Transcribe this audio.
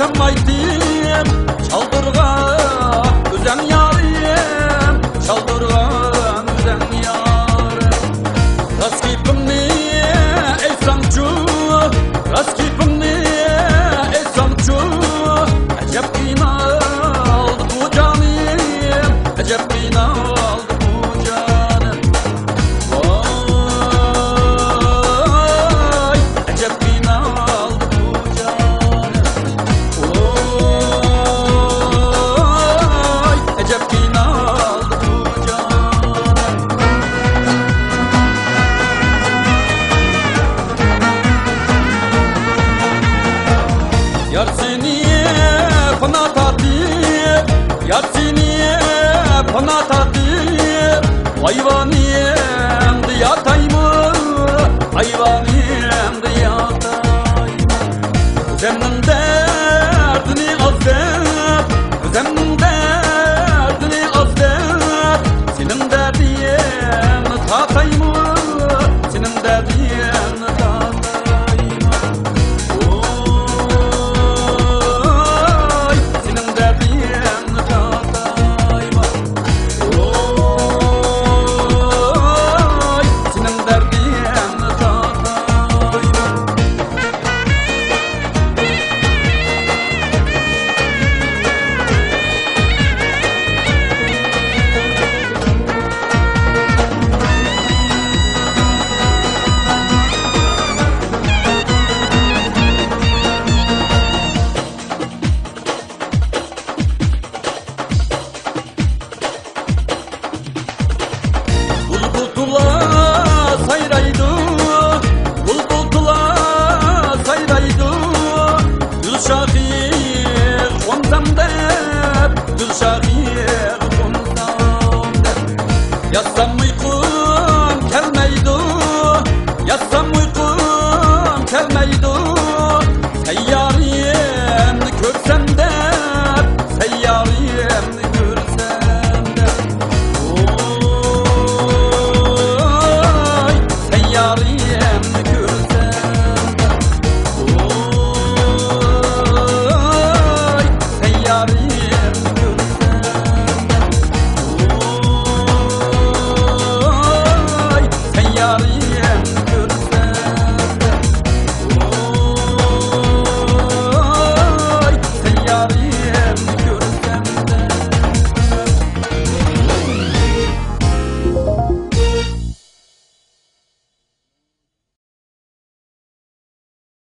yaşamaydım çaldırgan özen yarim, çaldırgan özen yarim. Raskipimni eysamchu, raskipimni eysamchu, acep qiymaldı bu canim, acep qiymaldı bu canim. Vay, acep qiymaldı bu canim. Vay, acep qiymaldı bu canim. Yar seniye fena tatir, yar seniye fena tatir. Hayvaniyem de yatayım, hayvaniyem de yatayım. Senin